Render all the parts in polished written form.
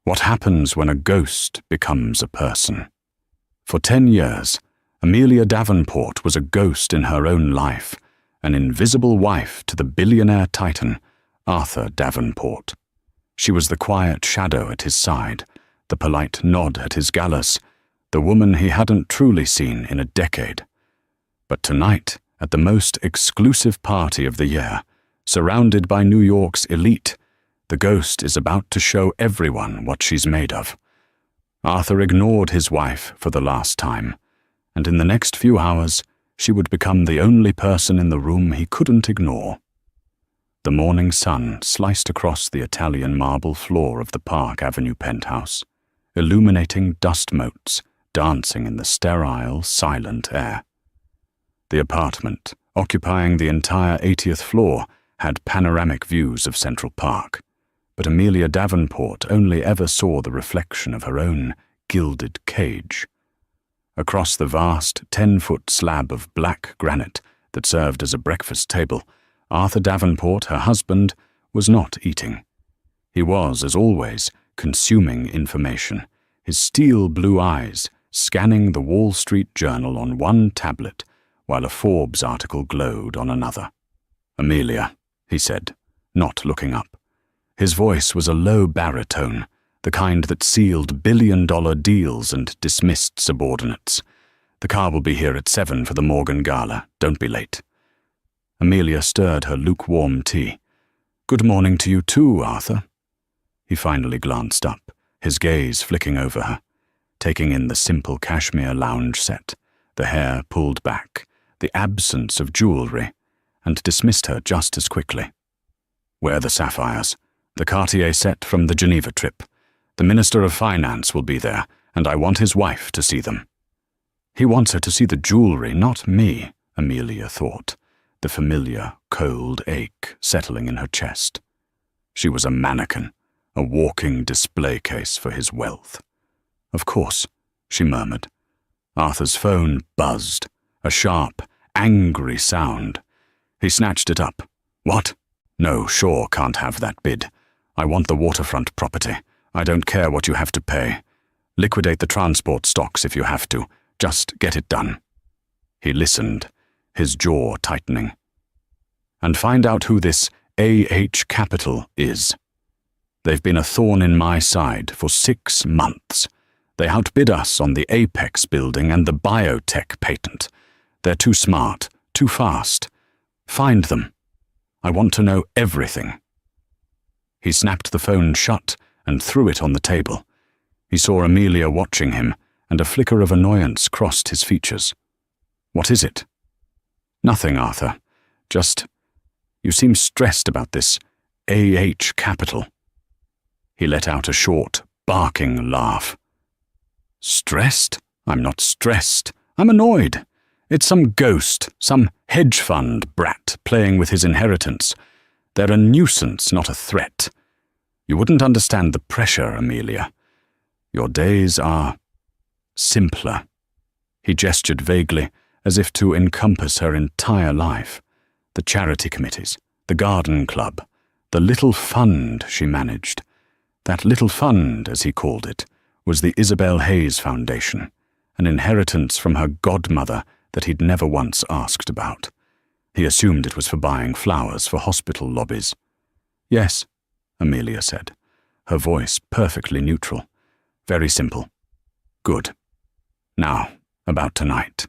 What happens when a ghost becomes a person? For 10 years, Amelia Davenport was a ghost in her own life, an invisible wife to the billionaire titan, Arthur Davenport. She was the quiet shadow at his side, the polite nod at his gallus, the woman he hadn't truly seen in a decade. But tonight, at the most exclusive party of the year, surrounded by New York's elite, the ghost is about to show everyone what she's made of. Arthur ignored his wife for the last time, and in the next few hours, she would become the only person in the room he couldn't ignore. The morning sun sliced across the Italian marble floor of the Park Avenue penthouse, illuminating dust motes dancing in the sterile, silent air. The apartment, occupying the entire 80th floor, had panoramic views of Central Park, but Amelia Davenport only ever saw the reflection of her own gilded cage. Across the vast 10-foot slab of black granite that served as a breakfast table, Arthur Davenport, her husband, was not eating. He was, as always, consuming information, his steel blue eyes scanning the Wall Street Journal on one tablet, while a Forbes article glowed on another. "Amelia," he said, not looking up. His voice was a low baritone, the kind that sealed billion-dollar deals and dismissed subordinates. "The car will be here at 7 for the Morgan Gala. Don't be late." Amelia stirred her lukewarm tea. "Good morning to you too, Arthur." He finally glanced up, his gaze flicking over her, taking in the simple cashmere lounge set, the hair pulled back, the absence of jewelry, and dismissed her just as quickly. "Wear the sapphires, the Cartier set from the Geneva trip. The Minister of Finance will be there, and I want his wife to see them." He wants her to see the jewelry, not me, Amelia thought, the familiar, cold ache settling in her chest. She was a mannequin, a walking display case for his wealth. "Of course," she murmured. Arthur's phone buzzed, a sharp, angry sound. He snatched it up. "What? No, sure, can't have that bid. I want the waterfront property. I don't care what you have to pay. Liquidate the transport stocks if you have to. Just get it done." He listened, his jaw tightening. "And find out who this AH Capital is. They've been a thorn in my side for 6 months. They outbid us on the Apex building and the biotech patent. They're too smart, too fast. Find them. I want to know everything." He snapped the phone shut and threw it on the table. He saw Amelia watching him, and a flicker of annoyance crossed his features. "What is it?" "Nothing, Arthur. Just, you seem stressed about this AH Capital." He let out a short, barking laugh. "Stressed? I'm not stressed. I'm annoyed. It's some ghost, some hedge fund brat playing with his inheritance. They're a nuisance, not a threat. You wouldn't understand the pressure, Amelia. Your days are simpler." He gestured vaguely, as if to encompass her entire life. The charity committees, the garden club, the little fund she managed. That little fund, as he called it, was the Isabel Hayes Foundation, an inheritance from her godmother that he'd never once asked about. He assumed it was for buying flowers for hospital lobbies. "Yes," Amelia said, her voice perfectly neutral. "Very simple. Good. Now, about tonight."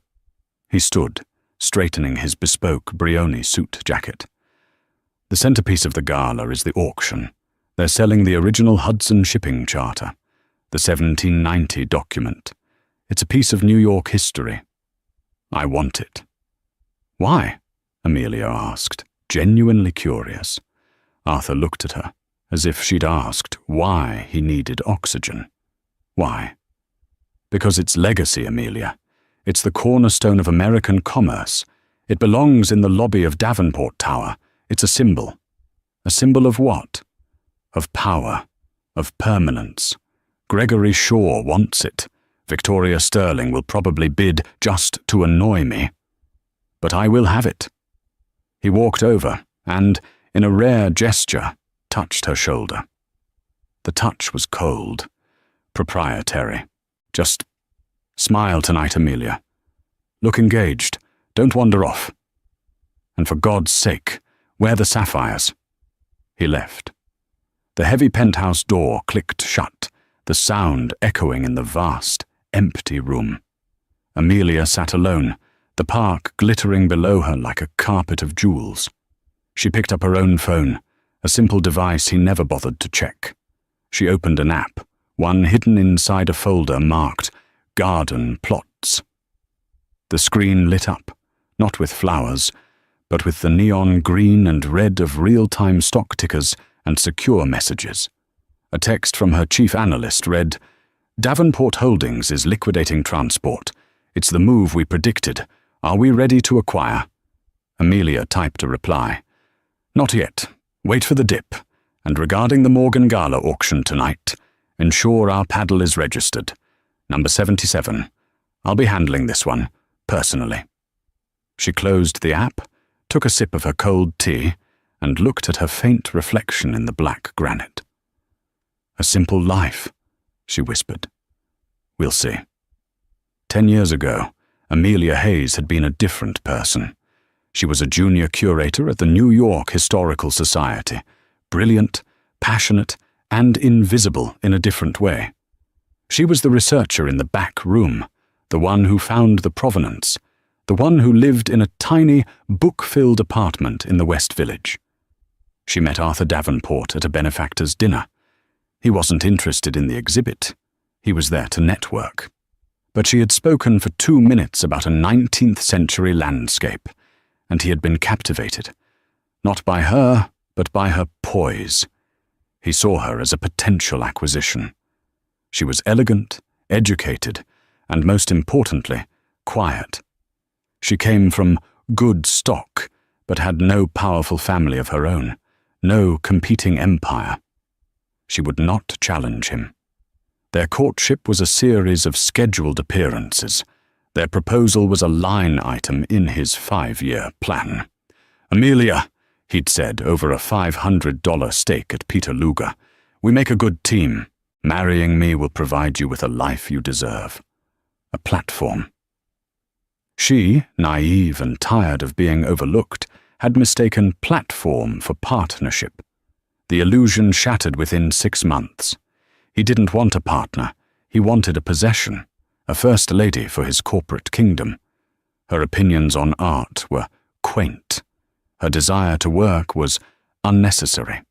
He stood, straightening his bespoke Brioni suit jacket. "The centerpiece of the gala is the auction. They're selling the original Hudson Shipping Charter, the 1790 document. It's a piece of New York history. I want it." "Why?" Amelia asked, genuinely curious. Arthur looked at her, as if she'd asked why he needed oxygen. "Why?" "Because it's legacy, Amelia. It's the cornerstone of American commerce. It belongs in the lobby of Davenport Tower. It's a symbol. A symbol of what? Of power, of permanence. Gregory Shaw wants it. Victoria Sterling will probably bid just to annoy me. But I will have it." He walked over and, in a rare gesture, touched her shoulder. The The touch was cold, proprietary. Just smile tonight, Amelia. Look engaged. Don't wander off. And for God's sake, wear the sapphires. He left. The heavy penthouse door clicked shut, the sound echoing in the vast, empty room. Amelia sat alone, the park glittering below her like a carpet of jewels. She picked up her own phone, a simple device he never bothered to check. She opened an app, one hidden inside a folder marked Garden Plots. The screen lit up, not with flowers, but with the neon green and red of real-time stock tickers and secure messages. A text from her chief analyst read, "Davenport Holdings is liquidating transport. It's the move we predicted. Are we ready to acquire?" Amelia typed a reply. "Not yet. Wait for the dip. And regarding the Morgan Gala auction tonight, ensure our paddle is registered. Number 77. I'll be handling this one, personally." She closed the app, took a sip of her cold tea, and looked at her faint reflection in the black granite. "A simple life," she whispered. "We'll see." 10 years ago, Amelia Hayes had been a different person. She was a junior curator at the New York Historical Society, brilliant, passionate, and invisible in a different way. She was the researcher in the back room, the one who found the provenance, the one who lived in a tiny, book-filled apartment in the West Village. She met Arthur Davenport at a benefactor's dinner. He wasn't interested in the exhibit. He was there to network. But she had spoken for 2 minutes about a 19th century landscape, and he had been captivated, not by her, but by her poise. He saw her as a potential acquisition. She was elegant, educated, and most importantly, quiet. She came from good stock, but had no powerful family of her own, no competing empire. She would not challenge him. Their courtship was a series of scheduled appearances. Their proposal was a line item in his 5-year plan. "Amelia," he'd said over a $500 steak at Peter Luger, "we make a good team. Marrying me will provide you with a life you deserve." A platform. She, naive and tired of being overlooked, had mistaken platform for partnership. The illusion shattered within 6 months. He didn't want a partner. He wanted a possession, a first lady for his corporate kingdom. Her opinions on art were quaint. Her desire to work was unnecessary.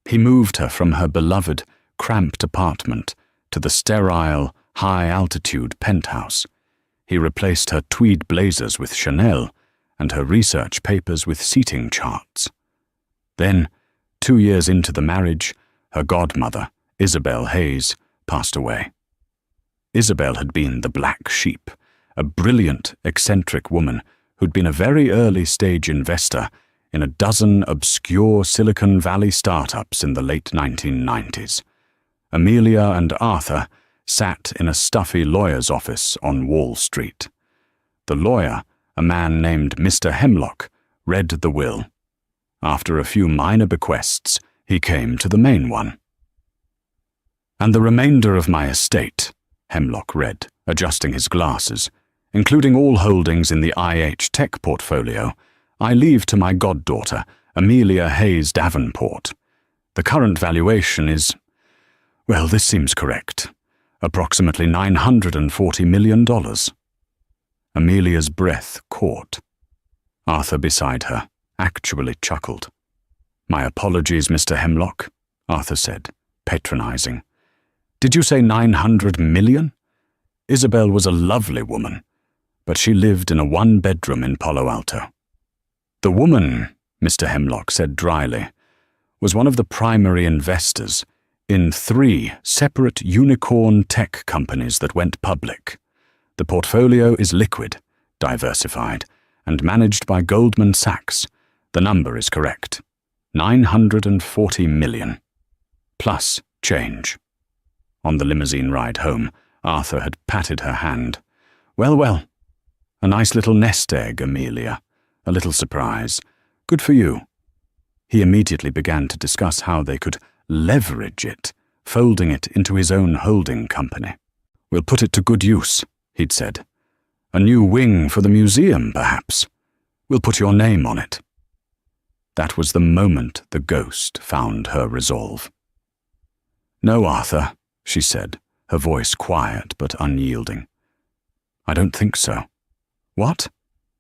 He moved her from her beloved, cramped apartment to the sterile, high-altitude penthouse. He replaced her tweed blazers with Chanel and her research papers with seating charts. Then, 2 years into the marriage, her godmother, Isabel Hayes, passed away. Isabel had been the black sheep, a brilliant, eccentric woman who'd been a very early-stage investor in a dozen obscure Silicon Valley startups in the late 1990s. Amelia and Arthur sat in a stuffy lawyer's office on Wall Street. The lawyer, a man named Mr. Hemlock, read the will. After a few minor bequests, he came to the main one. "And the remainder of my estate," Hemlock read, adjusting his glasses, "including all holdings in the IH Tech portfolio, I leave to my goddaughter, Amelia Hayes Davenport. The current valuation is, well, this seems correct, approximately $940 million. Amelia's breath caught. Arthur beside her actually chuckled. "My apologies, Mr. Hemlock," Arthur said, patronizing. "Did you say 900 million? Isabel was a lovely woman, but she lived in a 1-bedroom in Palo Alto." "The woman," Mr. Hemlock said dryly, "was one of the primary investors in 3 separate unicorn tech companies that went public. The portfolio is liquid, diversified, and managed by Goldman Sachs. The number is correct. 940 million. Plus change." On the limousine ride home, Arthur had patted her hand. "Well, well. A nice little nest egg, Amelia. A little surprise. Good for you." He immediately began to discuss how they could leverage it folding it into his own holding company. "We'll put it to good use," he'd said. "A new wing for the museum, perhaps. We'll put your name on it." That was the moment the ghost found her resolve. "No, Arthur," she said, her voice quiet but unyielding. "I don't think so." "What?"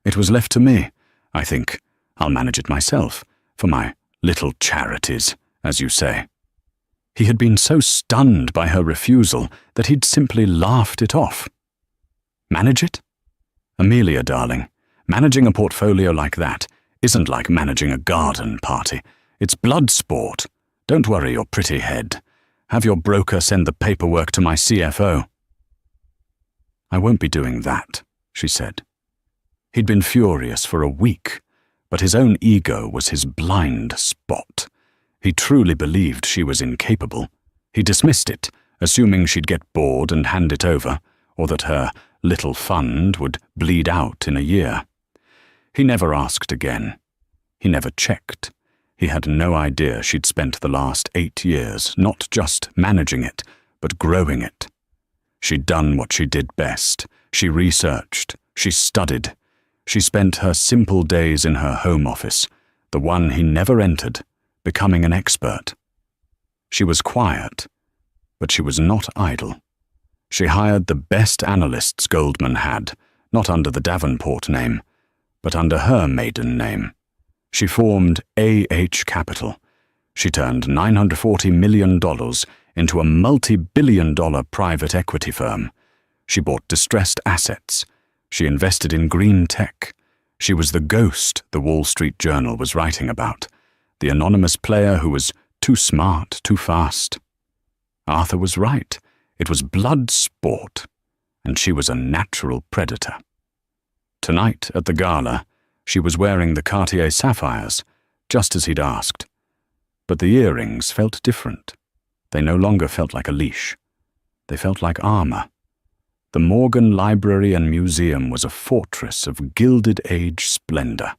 "It was left to me, I think. I'll manage it myself, for my little charities, as you say." He had been so stunned by her refusal that he'd simply laughed it off. "Manage it? Amelia, darling, managing a portfolio like that isn't like managing a garden party. It's blood sport. Don't worry your pretty head. Have your broker send the paperwork to my CFO." "I won't be doing that," she said. He'd been furious for a week, but his own ego was his blind spot. He truly believed she was incapable. He dismissed it, assuming she'd get bored and hand it over, or that her little fund would bleed out in a year. He never asked again. He never checked. He had no idea she'd spent the last 8 years not just managing it, but growing it. She'd done what she did best. She researched. She studied. She spent her simple days in her home office, the one he never entered, becoming an expert. She was quiet, but she was not idle. She hired the best analysts Goldman had, not under the Davenport name, but under her maiden name. She formed AH Capital. She turned $940 million into a multi-billion-dollar private equity firm. She bought distressed assets. She invested in green tech. She was the ghost the Wall Street Journal was writing about, the anonymous player who was too smart, too fast. Arthur was right. It was blood sport, and she was a natural predator. Tonight at the gala, she was wearing the Cartier sapphires, just as he'd asked. But the earrings felt different. They no longer felt like a leash. They felt like armor. The Morgan Library and Museum was a fortress of Gilded Age splendor.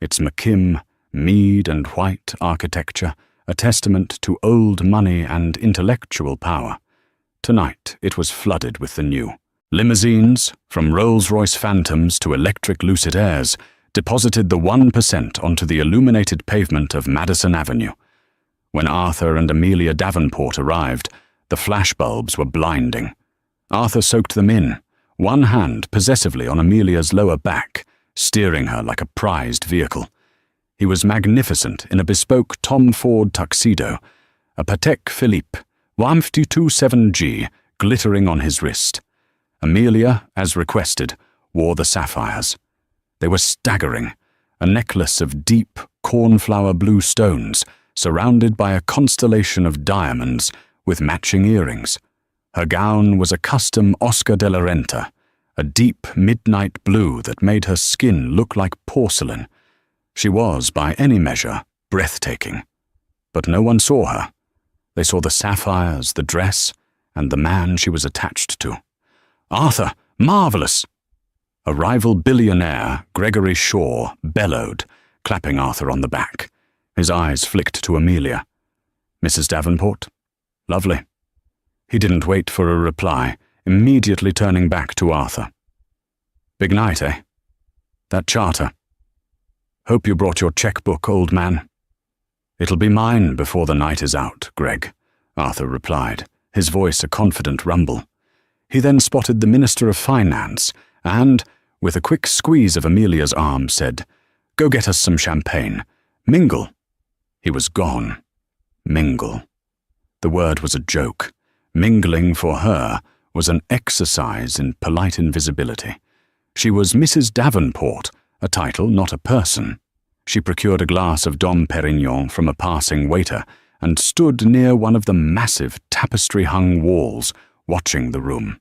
Its McKim, Mead and White architecture, a testament to old money and intellectual power. Tonight it was flooded with the new. Limousines, from Rolls-Royce Phantoms to electric Lucid Airs, deposited the 1% onto the illuminated pavement of Madison Avenue. When Arthur and Amelia Davenport arrived, the flashbulbs were blinding. Arthur soaked them in, one hand possessively on Amelia's lower back, steering her like a prized vehicle. He was magnificent in a bespoke Tom Ford tuxedo, a Patek Philippe 157G glittering on his wrist. Amelia, as requested, wore the sapphires. They were staggering, a necklace of deep, cornflower blue stones, surrounded by a constellation of diamonds with matching earrings. Her gown was a custom Oscar de la Renta, a deep midnight blue that made her skin look like porcelain. She was, by any measure, breathtaking. But no one saw her. They saw the sapphires, the dress, and the man she was attached to. "Arthur, marvelous!" A rival billionaire, Gregory Shaw, bellowed, clapping Arthur on the back. His eyes flicked to Amelia. "Mrs. Davenport? Lovely." He didn't wait for a reply, immediately turning back to Arthur. "Big night, eh? That charter. Hope you brought your checkbook, old man." "It'll be mine before the night is out, Greg," Arthur replied, his voice a confident rumble. He then spotted the Minister of Finance and, with a quick squeeze of Amelia's arm, said, "Go get us some champagne. Mingle." He was gone. Mingle. The word was a joke. Mingling for her was an exercise in polite invisibility. She was Mrs. Davenport, a title, not a person. She procured a glass of Dom Perignon from a passing waiter and stood near one of the massive tapestry-hung walls, watching the room.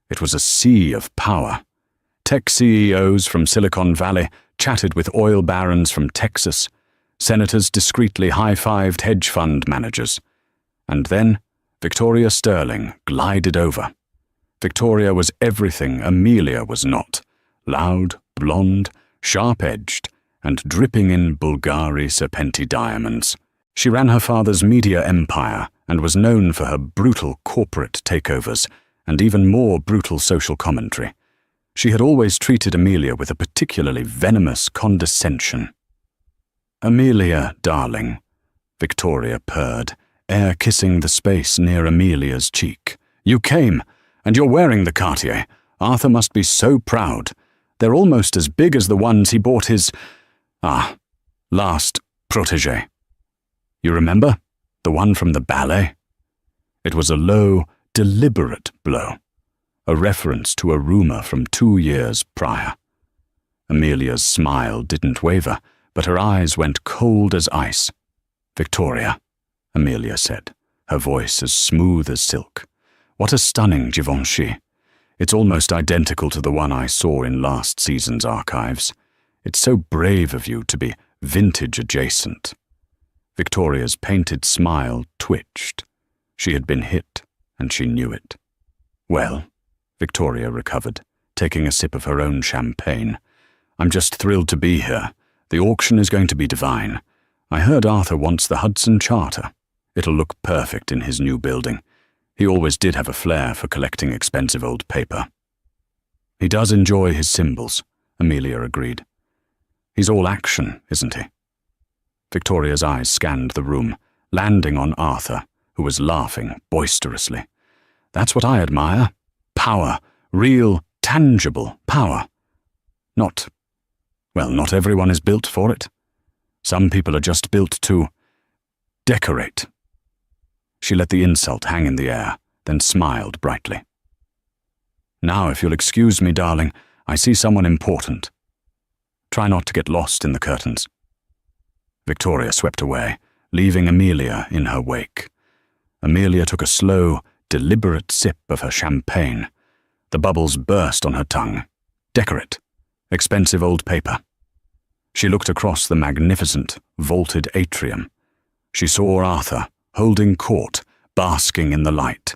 It was a sea of power. Tech CEOs from Silicon Valley chatted with oil barons from Texas. Senators discreetly high-fived hedge fund managers. And then Victoria Sterling glided over. Victoria was everything Amelia was not. Loud, blonde, sharp-edged, and dripping in Bulgari Serpenti diamonds. She ran her father's media empire and was known for her brutal corporate takeovers and even more brutal social commentary. She had always treated Amelia with a particularly venomous condescension. "Amelia, darling," Victoria purred, air kissing the space near Amelia's cheek. "You came, and you're wearing the Cartier. Arthur must be so proud. They're almost as big as the ones he bought his, last protégé. You remember? The one from the ballet?" It was a low, deliberate blow, a reference to a rumor from 2 years prior. Amelia's smile didn't waver, but her eyes went cold as ice. "Victoria," Amelia said, her voice as smooth as silk. "What a stunning Givenchy. It's almost identical to the one I saw in last season's archives. It's so brave of you to be vintage adjacent." Victoria's painted smile twitched. She had been hit, and she knew it. "Well," Victoria recovered, taking a sip of her own champagne, "I'm just thrilled to be here. The auction is going to be divine. I heard Arthur wants the Hudson Charter. It'll look perfect in his new building. He always did have a flair for collecting expensive old paper." "He does enjoy his symbols," Amelia agreed. "He's all action, isn't he?" Victoria's eyes scanned the room, landing on Arthur, who was laughing boisterously. "That's what I admire. Power. Real, tangible power. Not everyone is built for it. Some people are just built to decorate." She let the insult hang in the air, then smiled brightly. "Now, if you'll excuse me, darling, I see someone important. Try not to get lost in the curtains." Victoria swept away, leaving Amelia in her wake. Amelia took a slow, deliberate sip of her champagne. The bubbles burst on her tongue. Decorate. Expensive old paper. She looked across the magnificent, vaulted atrium. She saw Arthur, holding court, basking in the light.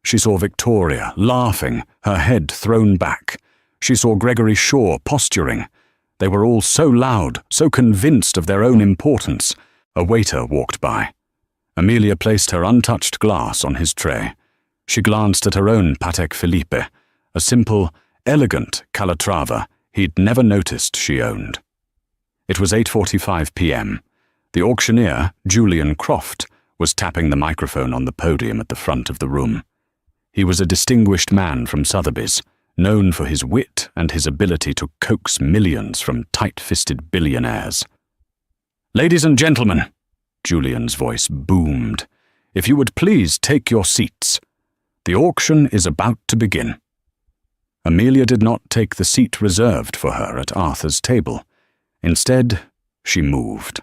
She saw Victoria, laughing, her head thrown back. She saw Gregory Shaw posturing. They were all so loud, so convinced of their own importance. A waiter walked by. Amelia placed her untouched glass on his tray. She glanced at her own Patek Philippe, a simple, elegant Calatrava he'd never noticed she owned. It was 8:45 p.m. The auctioneer, Julian Croft, was tapping the microphone on the podium at the front of the room. He was a distinguished man from Sotheby's, known for his wit and his ability to coax millions from tight-fisted billionaires. "Ladies and gentlemen," Julian's voice boomed, "if you would please take your seats. The auction is about to begin." Amelia did not take the seat reserved for her at Arthur's table. Instead, she moved.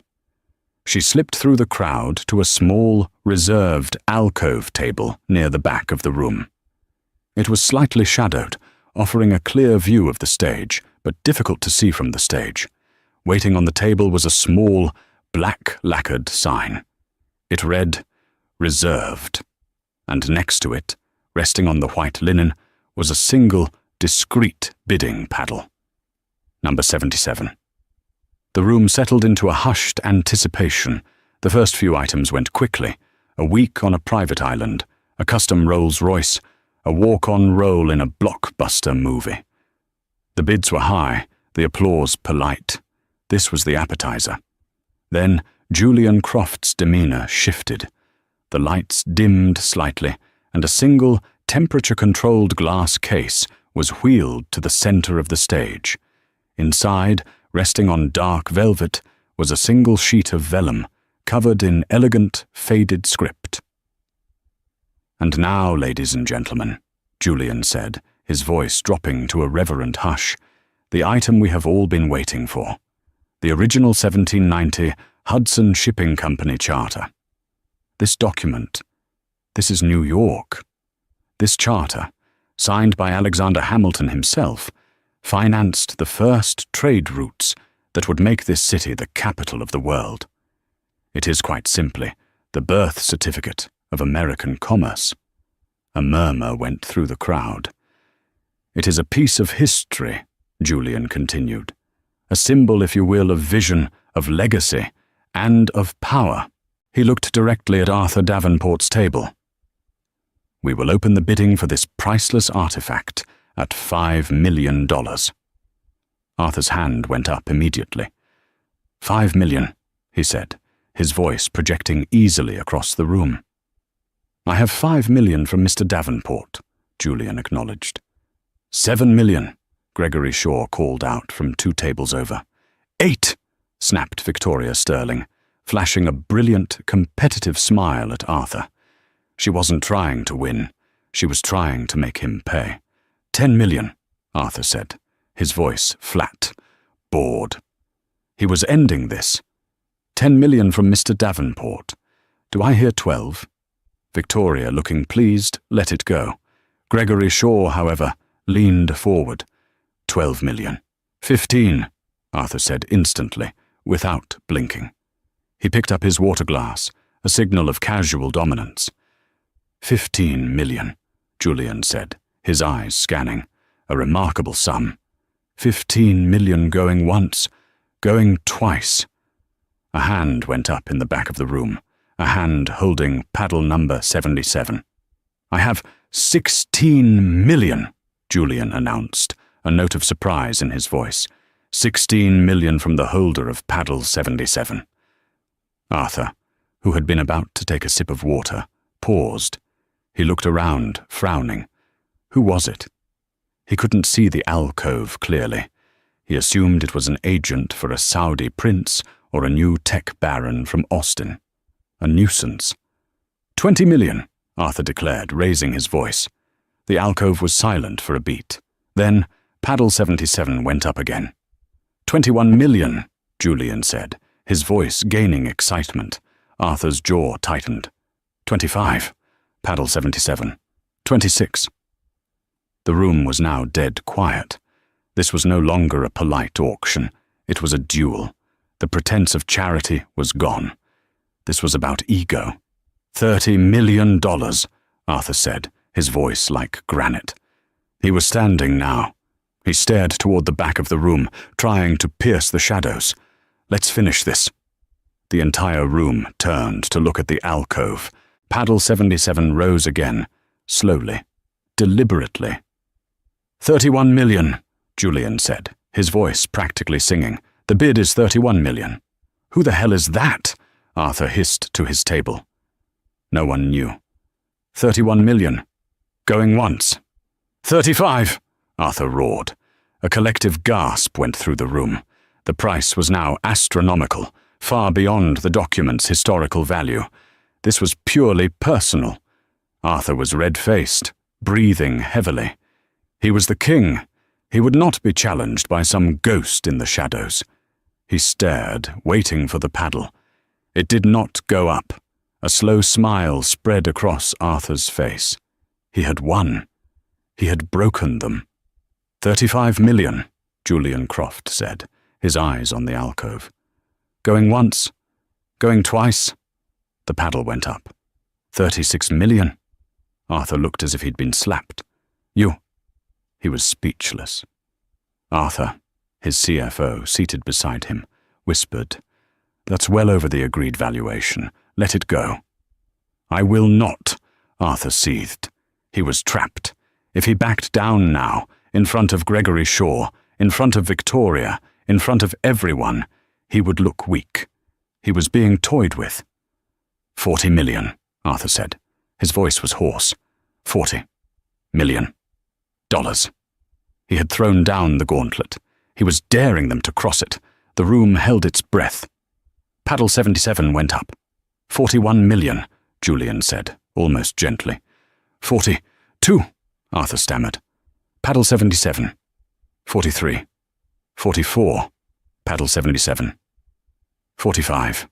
She slipped through the crowd to a small, reserved alcove table near the back of the room. It was slightly shadowed, offering a clear view of the stage, but difficult to see from the stage. Waiting on the table was a small, black lacquered sign. It read, "Reserved," and next to it, resting on the white linen, was a single, discreet bidding paddle. Number 77. The room settled into a hushed anticipation. The first few items went quickly. A week on a private island, a custom Rolls-Royce, a walk-on role in a blockbuster movie. The bids were high, the applause polite. This was the appetizer. Then Julian Croft's demeanor shifted. The lights dimmed slightly, and a single, temperature-controlled glass case was wheeled to the center of the stage. Inside, resting on dark velvet, was a single sheet of vellum, covered in elegant, faded script. "And now, ladies and gentlemen," Julian said, his voice dropping to a reverent hush, "the item we have all been waiting for. The original 1790 Hudson Shipping Company Charter. This document, this is New York. This charter, signed by Alexander Hamilton himself, financed the first trade routes that would make this city the capital of the world. It is quite simply the birth certificate of American commerce." A murmur went through the crowd. "It is a piece of history," Julian continued. "A symbol, if you will, of vision, of legacy, and of power. He looked directly at Arthur Davenport's table. "We will open the bidding for this priceless artifact at $5 million. Arthur's hand went up immediately. "$5 million, he said, his voice projecting easily across the room. "I have $5 million from Mr. Davenport," Julian acknowledged. $7 million, Gregory Shaw called out from 2 tables over. "8, snapped Victoria Sterling, flashing a brilliant, competitive smile at Arthur. She wasn't trying to win. She was trying to make him pay. $10 million, Arthur said, his voice flat, bored. He was ending this. $10 million from Mr. Davenport. Do I hear 12? Victoria, looking pleased, let it go. Gregory Shaw, however, leaned forward. $12 million. 15, Arthur said instantly, without blinking. He picked up his water glass, a signal of casual dominance. 15 million, Julian said, his eyes scanning. A remarkable sum. 15 million going once, going twice. A hand went up in the back of the room, a hand holding paddle number 77. "I have 16 million, Julian announced, a note of surprise in his voice. 16 million from the holder of paddle 77. Arthur, who had been about to take a sip of water, paused. He looked around, frowning. Who was it? He couldn't see the alcove clearly. He assumed it was an agent for a Saudi prince or a new tech baron from Austin. A nuisance. 20 million, Arthur declared, raising his voice. The alcove was silent for a beat. Then, paddle 77 went up again. 21 million, Julian said, his voice gaining excitement. Arthur's jaw tightened. 25, paddle 77. 26. The room was now dead quiet. This was no longer a polite auction. It was a duel. The pretense of charity was gone. This was about ego. $30 million, Arthur said, his voice like granite. He was standing now. He stared toward the back of the room, trying to pierce the shadows. Let's finish this. The entire room turned to look at the alcove. Paddle 77 rose again, slowly, deliberately. 31 million, Julian said, his voice practically singing. The bid is 31 million. Who the hell is that? Arthur hissed to his table. No one knew. 31 million. Going once. 35, Arthur roared. A collective gasp went through the room. The price was now astronomical, far beyond the document's historical value. This was purely personal. Arthur was red-faced, breathing heavily. He was the king. He would not be challenged by some ghost in the shadows. He stared, waiting for the paddle. It did not go up. A slow smile spread across Arthur's face. He had won. He had broken them. 35 million, Julian Croft said, his eyes on the alcove. Going once, going twice. The paddle went up. 36 million. Arthur looked as if he'd been slapped. You. He was speechless. Arthur, his CFO, seated beside him, whispered, That's well over the agreed valuation. Let it go. I will not, Arthur seethed. He was trapped. If he backed down now, in front of Gregory Shaw, in front of Victoria, in front of everyone, he would look weak. He was being toyed with. 40 million, Arthur said. His voice was hoarse. 40 million dollars. He had thrown down the gauntlet. He was daring them to cross it. The room held its breath. Paddle 77 went up. 41 million, Julian said, almost gently. 42, Arthur stammered. Paddle 77. 43. 44, paddle 77. 45.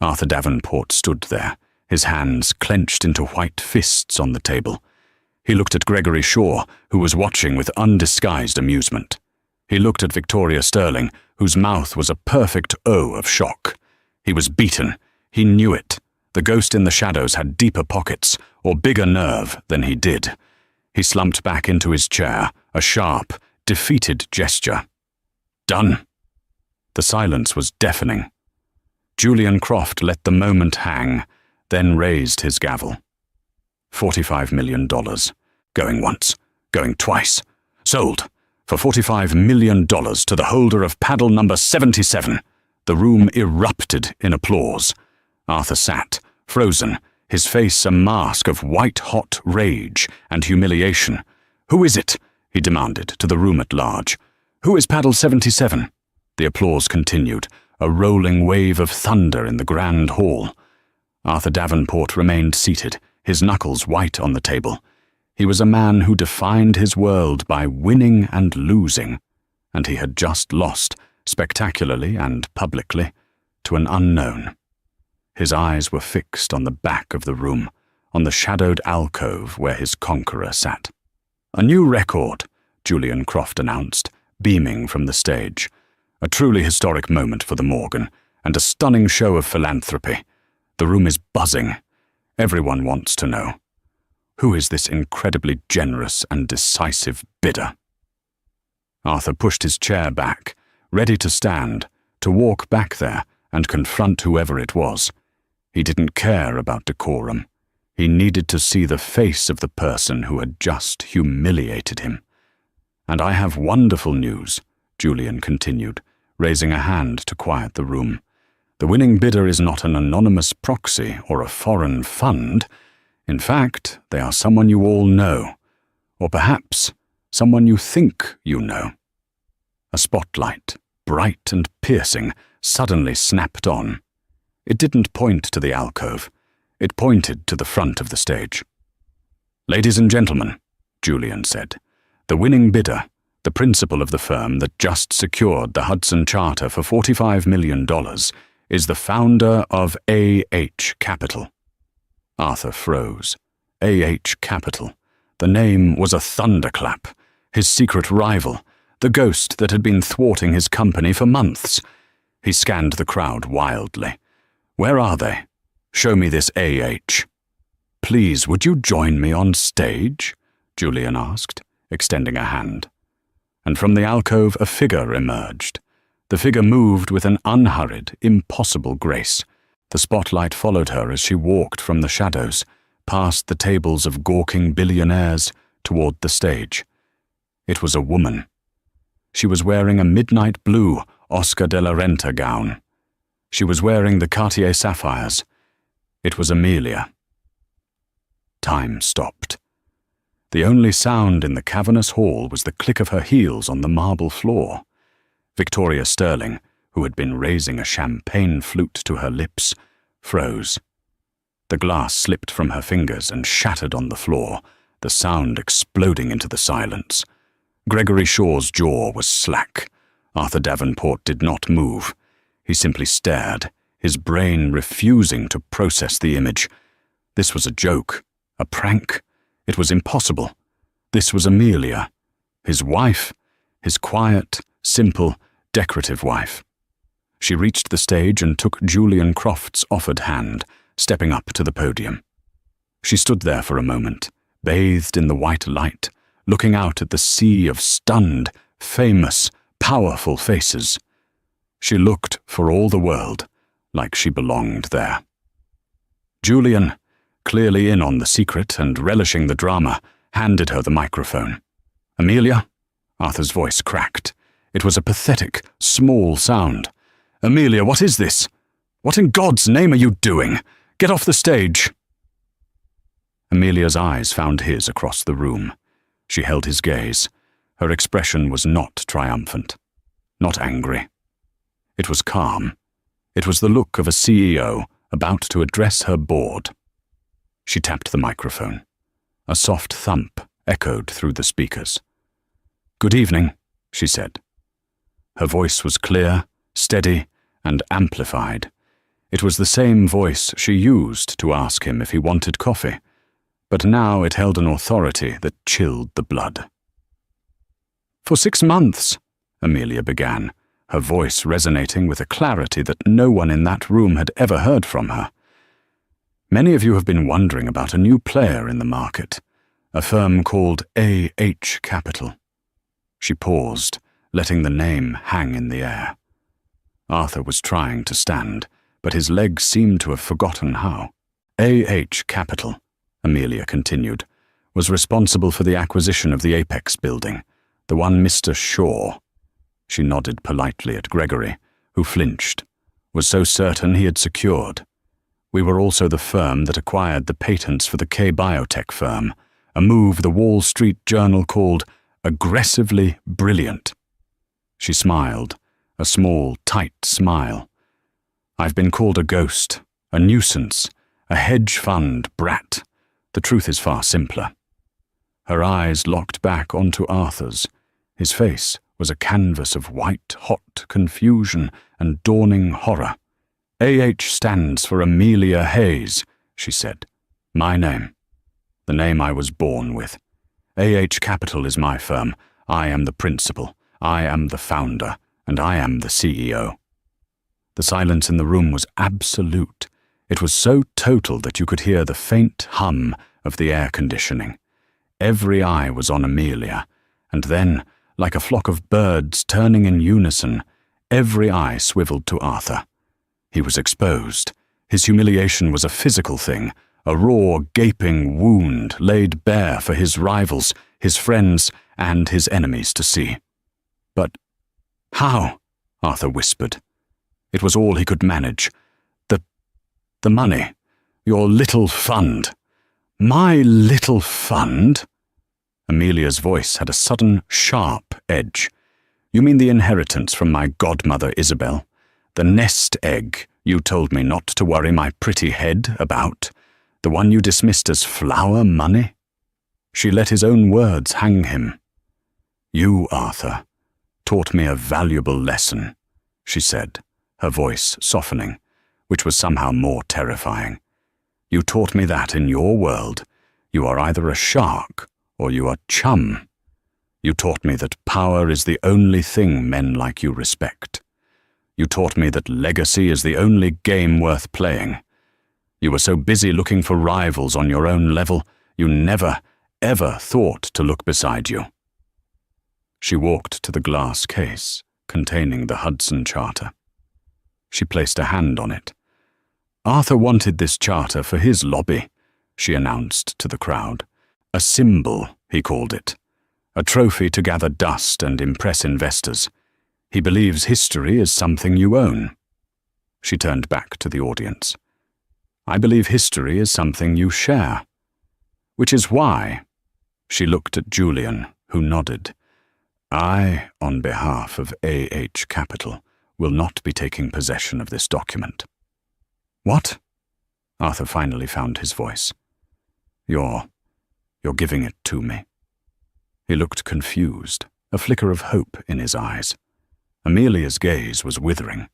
Arthur Davenport stood there, his hands clenched into white fists on the table. He looked at Gregory Shaw, who was watching with undisguised amusement. He looked at Victoria Sterling, whose mouth was a perfect O of shock. He was beaten. He knew it. The ghost in the shadows had deeper pockets, or bigger nerve, than he did. He slumped back into his chair, a sharp, defeated gesture. Done. The silence was deafening. Julian Croft let the moment hang, then raised his gavel. $45 million. Going once, going twice. Sold. For $45 million to the holder of paddle number 77. The room erupted in applause. Arthur sat, frozen, his face a mask of white-hot rage and humiliation. "Who is it?" he demanded to the room at large. "Who is paddle 77? The applause continued, a rolling wave of thunder in the grand hall. Arthur Davenport remained seated, his knuckles white on the table. He was a man who defined his world by winning and losing, and he had just lost, spectacularly and publicly, to an unknown. His eyes were fixed on the back of the room, on the shadowed alcove where his conqueror sat. "A new record," Julian Croft announced, beaming from the stage. "A truly historic moment for the Morgan, and a stunning show of philanthropy. The room is buzzing. Everyone wants to know. Who is this incredibly generous and decisive bidder?" Arthur pushed his chair back, ready to stand, to walk back there and confront whoever it was. He didn't care about decorum. He needed to see the face of the person who had just humiliated him. "And I have wonderful news," Julian continued, raising a hand to quiet the room. "The winning bidder is not an anonymous proxy or a foreign fund. In fact, they are someone you all know, or perhaps someone you think you know." A spotlight, bright and piercing, suddenly snapped on. It didn't point to the alcove. It pointed to the front of the stage. "Ladies and gentlemen," Julian said, "the winning bidder, the principal of the firm that just secured the Hudson Charter for $45 million, is the founder of A.H. Capital." Arthur froze. A.H. Capital. The name was a thunderclap. His secret rival, the ghost that had been thwarting his company for months. He scanned the crowd wildly. "Where are they? Show me this A.H." "Please, would you join me on stage?" Julian asked, extending a hand. And from the alcove a figure emerged. The figure moved with an unhurried, impossible grace. The spotlight followed her as she walked from the shadows, past the tables of gawking billionaires, toward the stage. It was a woman. She was wearing a midnight blue Oscar de la Renta gown. She was wearing the Cartier sapphires. It was Amelia. Time stopped. The only sound in the cavernous hall was the click of her heels on the marble floor. Victoria Sterling, who had been raising a champagne flute to her lips, froze. The glass slipped from her fingers and shattered on the floor, the sound exploding into the silence. Gregory Shaw's jaw was slack. Arthur Davenport did not move. He simply stared, his brain refusing to process the image. This was a joke, a prank. It was impossible. This was Amelia, his wife, his quiet, simple, decorative wife. She reached the stage and took Julian Croft's offered hand, stepping up to the podium. She stood there for a moment, bathed in the white light, looking out at the sea of stunned, famous, powerful faces. She looked, for all the world, like she belonged there. Julian, clearly in on the secret and relishing the drama, handed her the microphone. "Amelia?" Arthur's voice cracked. It was a pathetic, small sound. "Amelia, what is this? What in God's name are you doing? Get off the stage!" Amelia's eyes found his across the room. She held his gaze. Her expression was not triumphant, not angry. It was calm. It was the look of a CEO about to address her board. She tapped the microphone. A soft thump echoed through the speakers. "Good evening," she said. Her voice was clear, steady, and amplified. It was the same voice she used to ask him if he wanted coffee, but now it held an authority that chilled the blood. "For 6 months," Amelia began, her voice resonating with a clarity that no one in that room had ever heard from her. "Many of you have been wondering about a new player in the market, a firm called A.H. Capital." She paused, letting the name hang in the air. Arthur was trying to stand, but his legs seemed to have forgotten how. A.H. Capital, Amelia continued, was responsible for the acquisition of the Apex building, the one Mr. Shaw. She nodded politely at Gregory, who flinched, was so certain he had secured. We were also the firm that acquired the patents for the K Biotech firm, a move the Wall Street Journal called aggressively brilliant. She smiled, a small, tight smile. I've been called a ghost, a nuisance, a hedge fund brat. The truth is far simpler. Her eyes locked back onto Arthur's. His face was a canvas of white-hot confusion and dawning horror. A.H. stands for Amelia Hayes, she said. My name. The name I was born with. A.H. Capital is my firm. I am the principal. I am the founder. And I am the CEO. The silence in the room was absolute. It was so total that you could hear the faint hum of the air conditioning. Every eye was on Amelia, and then, like a flock of birds turning in unison, every eye swiveled to Arthur. He was exposed. His humiliation was a physical thing, a raw, gaping wound laid bare for his rivals, his friends, and his enemies to see. But how? Arthur whispered. It was all he could manage. The money. Your little fund. My little fund? Amelia's voice had a sudden, sharp edge. You mean the inheritance from my godmother Isabel? The nest egg you told me not to worry my pretty head about? The one you dismissed as flower money? She let his own words hang him. You, Arthur, taught me a valuable lesson, she said, her voice softening, which was somehow more terrifying. You taught me that in your world, you are either a shark or you are chum. You taught me that power is the only thing men like you respect. You taught me that legacy is the only game worth playing. You were so busy looking for rivals on your own level, you never, ever thought to look beside you. She walked to the glass case containing the Hudson Charter. She placed a hand on it. Arthur wanted this charter for his lobby, she announced to the crowd. A symbol, he called it. A trophy to gather dust and impress investors. He believes history is something you own. She turned back to the audience. I believe history is something you share. Which is why, she looked at Julian, who nodded. I, on behalf of A.H. Capital, will not be taking possession of this document. What? Arthur finally found his voice. You're giving it to me. He looked confused, a flicker of hope in his eyes. Amelia's gaze was withering.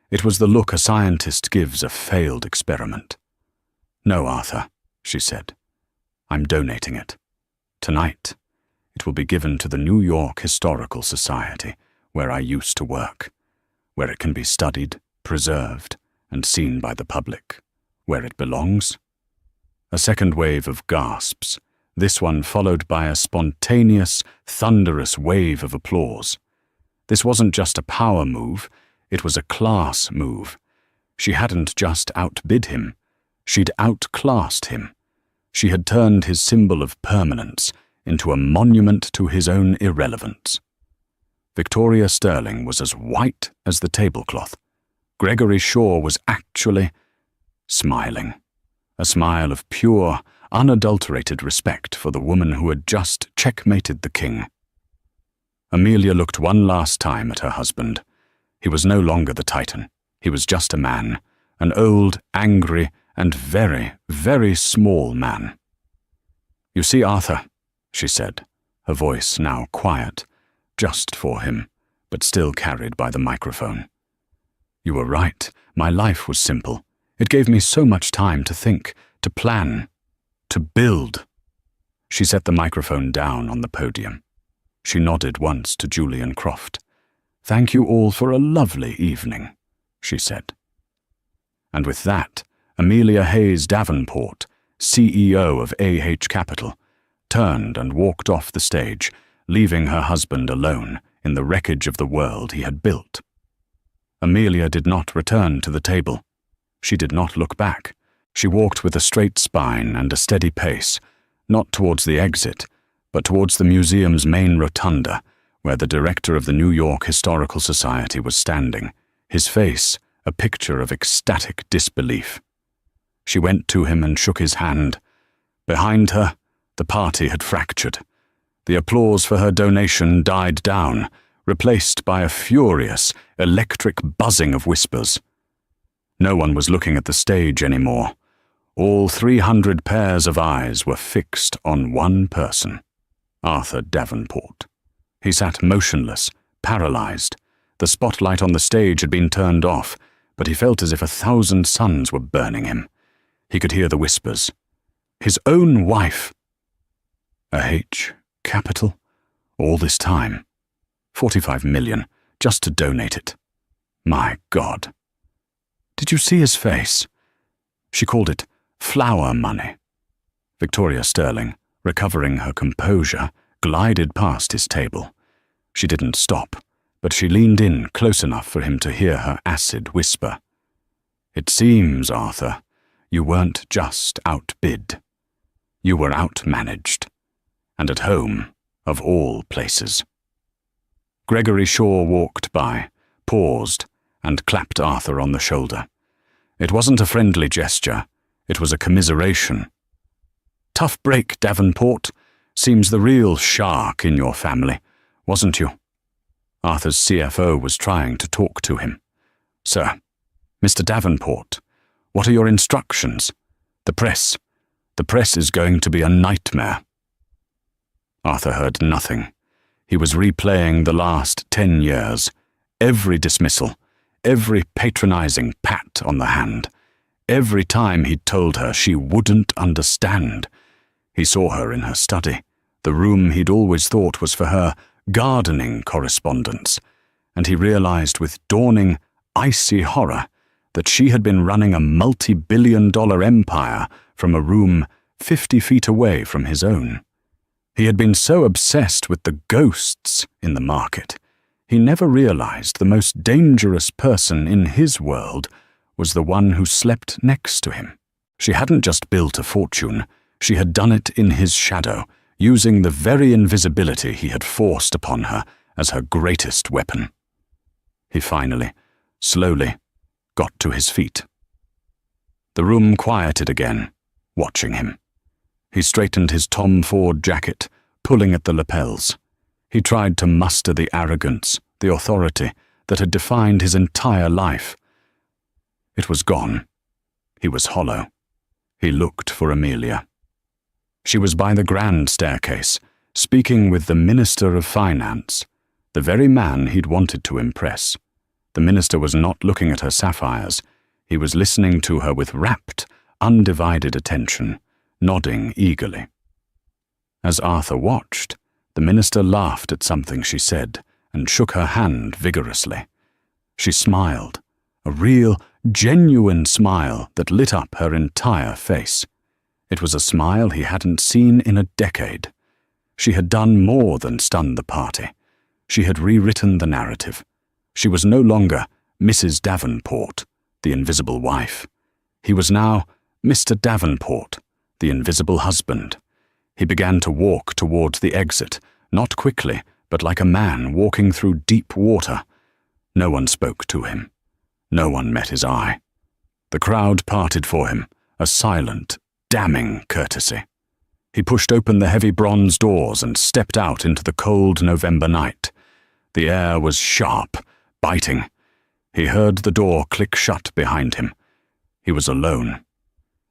It was the look a scientist gives a failed experiment. No, Arthur, she said. I'm donating it. Tonight, it will be given to the New York Historical Society, where I used to work, where it can be studied, preserved, and seen by the public, where it belongs. A second wave of gasps, this one followed by a spontaneous, thunderous wave of applause. This wasn't just a power move, it was a class move. She hadn't just outbid him, she'd outclassed him. She had turned his symbol of permanence into a monument to his own irrelevance. Victoria Sterling was as white as the tablecloth. Gregory Shaw was actually smiling, a smile of pure, unadulterated respect for the woman who had just checkmated the king. Amelia looked one last time at her husband. He was no longer the Titan. He was just a man, an old, angry, and very, very small man. You see, Arthur, she said, her voice now quiet, just for him, but still carried by the microphone. You were right. My life was simple. It gave me so much time to think, to plan, to build. She set the microphone down on the podium. She nodded once to Julian Croft. Thank you all for a lovely evening, she said. And with that, Amelia Hayes Davenport, CEO of A.H. Capital, turned and walked off the stage, leaving her husband alone in the wreckage of the world he had built. Amelia did not return to the table. She did not look back. She walked with a straight spine and a steady pace, not towards the exit, but towards the museum's main rotunda, where the director of the New York Historical Society was standing, his face a picture of ecstatic disbelief. She went to him and shook his hand. Behind her, the party had fractured. The applause for her donation died down, replaced by a furious, electric buzzing of whispers. No one was looking at the stage anymore. All 300 pairs of eyes were fixed on one person, Arthur Davenport. He sat motionless, paralyzed. The spotlight on the stage had been turned off, but he felt as if 1,000 suns were burning him. He could hear the whispers. His own wife. A H capital? All this time. 45 million, just to donate it. My God. Did you see his face? She called it flower money. Victoria Sterling, recovering her composure, glided past his table. She didn't stop, but she leaned in close enough for him to hear her acid whisper. It seems, Arthur, you weren't just outbid. You were outmanaged. And at home, of all places. Gregory Shaw walked by, paused, and clapped Arthur on the shoulder. It wasn't a friendly gesture. It was a commiseration. Tough break, Davenport. Seems the real shark in your family, wasn't you? Arthur's CFO was trying to talk to him. Sir, Mr. Davenport, what are your instructions? The press is going to be a nightmare. Arthur heard nothing. He was replaying the last 10 years. Every dismissal, every patronizing pat on the hand, every time he'd told her she wouldn't understand. He saw her in her study, the room he'd always thought was for her gardening correspondence, and he realized with dawning, icy horror that she had been running a multi-billion-dollar empire from a room 50 feet away from his own. He had been so obsessed with the ghosts in the market, he never realized the most dangerous person in his world was the one who slept next to him. She hadn't just built a fortune, she had done it in his shadow, using the very invisibility he had forced upon her as her greatest weapon. He finally, slowly, got to his feet. The room quieted again, watching him. He straightened his Tom Ford jacket, pulling at the lapels. He tried to muster the arrogance, the authority that had defined his entire life. It was gone. He was hollow. He looked for Amelia. She was by the grand staircase, speaking with the Minister of Finance, the very man he'd wanted to impress. The minister was not looking at her sapphires. He was listening to her with rapt, undivided attention, nodding eagerly. As Arthur watched, the minister laughed at something she said and shook her hand vigorously. She smiled, a real, genuine smile that lit up her entire face. It was a smile he hadn't seen in a decade. She had done more than stun the party. She had rewritten the narrative. She was no longer Mrs. Davenport, the invisible wife. He was now Mr. Davenport, the invisible husband. He began to walk towards the exit, not quickly, but like a man walking through deep water. No one spoke to him. No one met his eye. The crowd parted for him, a silent, damning courtesy. He pushed open the heavy bronze doors and stepped out into the cold November night. The air was sharp, biting. He heard the door click shut behind him. He was alone.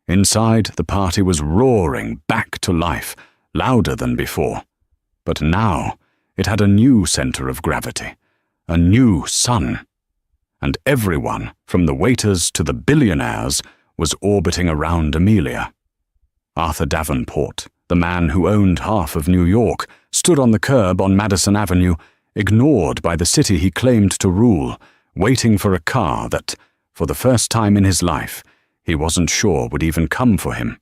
Inside, the party was roaring back to life, louder than before. But now, it had a new center of gravity, a new sun. And everyone, from the waiters to the billionaires, was orbiting around Amelia. Arthur Davenport, the man who owned half of New York, stood on the curb on Madison Avenue, ignored by the city he claimed to rule, waiting for a car that, for the first time in his life, he wasn't sure would even come for him.